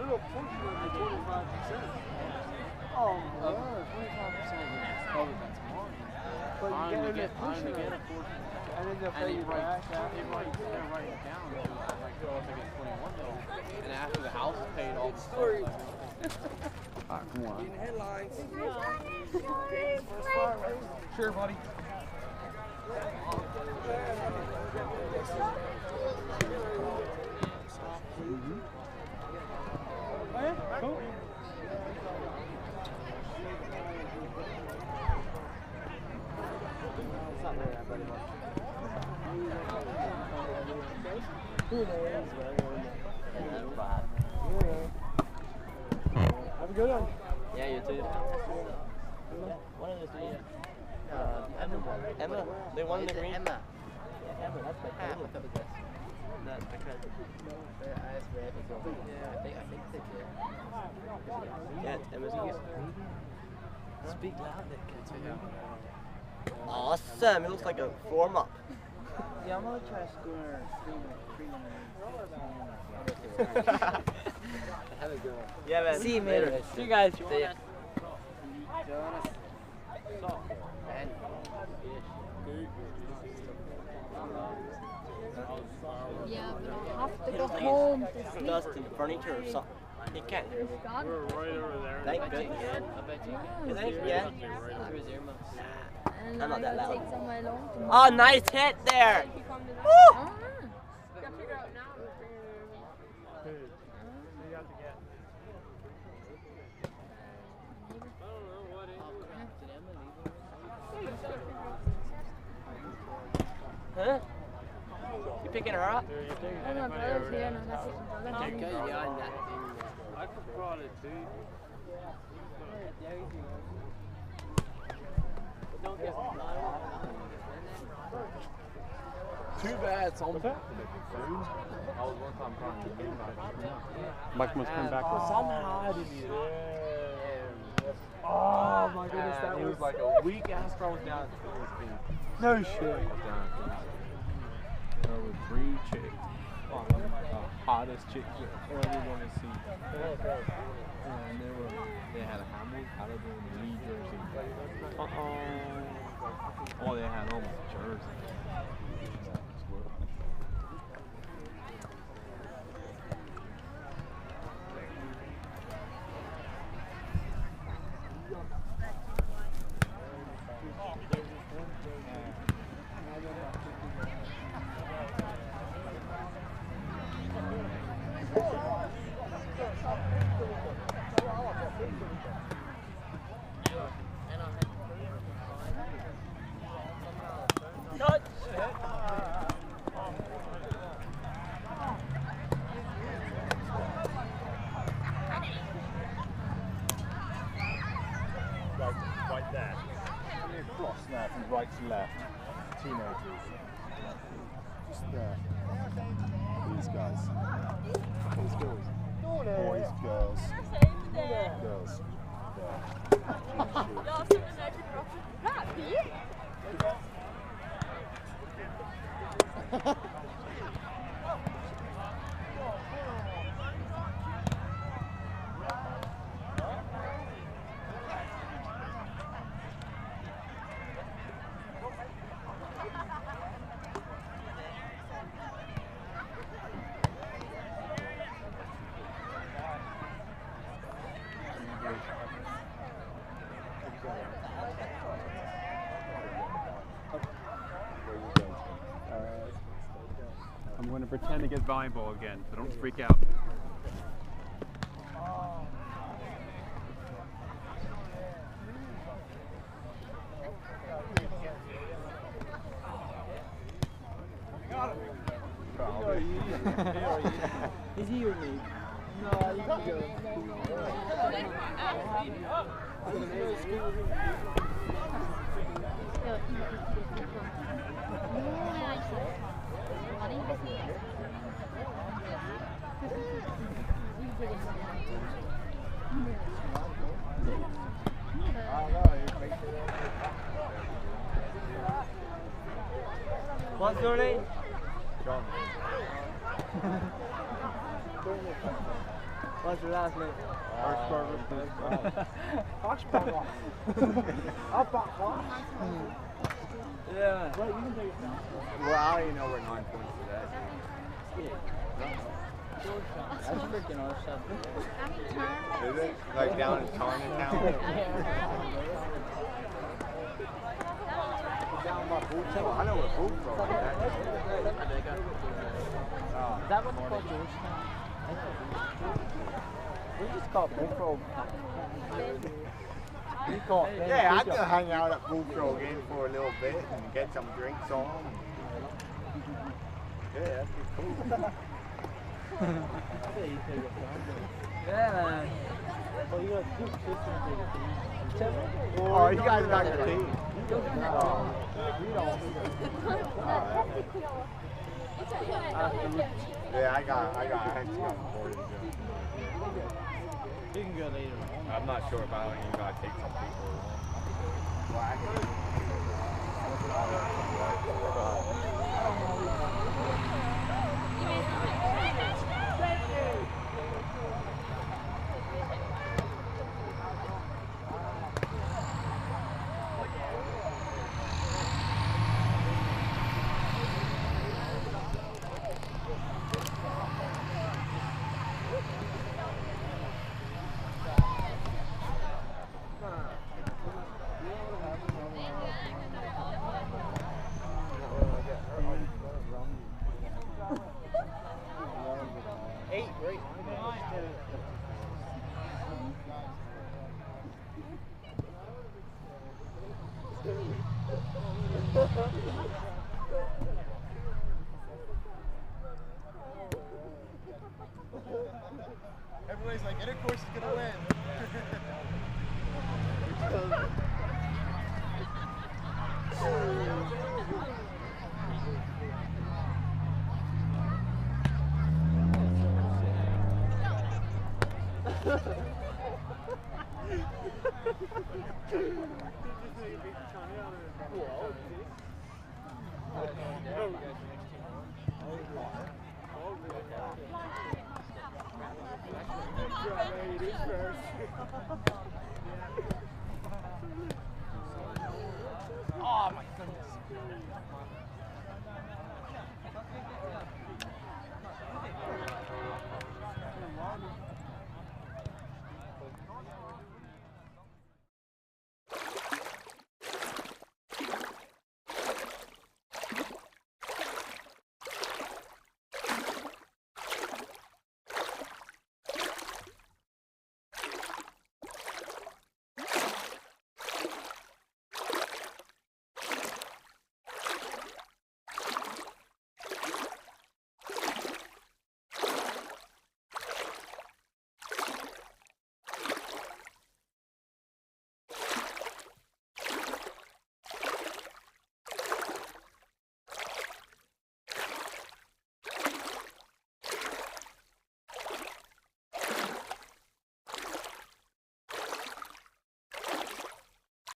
little portion of the 25%. Oh, of 25% covers that tomorrow. But you get them at push it. And then they'll pay you back. They write it down. Like, if I get 21 though. And after the house is paid, all the story. Alright, come on. Getting headlines. Sure, buddy. Oh, yeah? Cool. It's not very very much. Who knows? Have a good one. Yeah, you too. One of those three. Emma. They won the green. Emma. Emma, that's my cousin. That's my cousin. I asked Red. Yeah, I think they did. Yeah, it's Emma's niece. Speak loudly, kids. Awesome! It looks like a warm up. Yeah, I'm gonna try to score 3 Have a good one. Yeah, man. See you later. See you guys. See ya. Yeah, but I have to go home to sleep. Dust in the furniture or something. He can't. We're right over there. Thank goodness. Yeah. I bet you can. Yeah. And I'm not that loud. Take somewhere alone to Oh, nice hit there. Woo! Ah. Huh? You picking her up? Oh, my brother's here and I'm gonna take my brother. I forgot it, dude. Too bad it's on. I was one time trying to do Mike must come back with somehow I didn't eat it. Oh my goodness, that was like a weak ass throw down to his feet. no shit. There were 3 chicks. The hottest chicks you ever want to see. And they had a Hamilton, Caliber, and Lee jersey. Oh, they had almost a jersey. Like that. Cross now from right to left. Teenagers. Just there. These guys. These girls. Boys, girls. Girls. I'm going to pretend to get volleyball again, so don't freak out. Is he or me? No, you can go. What's your name? John. What What's your last name? Ashburger. Yeah. Well, you can take it down. Well, I don't even know where 9 points to that. That's freaking awesome. Is it? Like down in Chinatown? Down by Bulltown. I know where Bulltown Is that what they call Georgetown? We just call it Bullfrog. We call it Yeah, I could hang out at Bullfrog Inn for a little bit and get some drinks on. Yeah, that'd be cool. Yeah, man. Well, you got two sisters and take it. Oh, you guys got your tea. Yeah, I got actually got more to do. You can go later on. I'm not sure if I don't even gotta take some people along. Well, actually. Everybody's like, Intercourse is gonna win. Oh my goodness.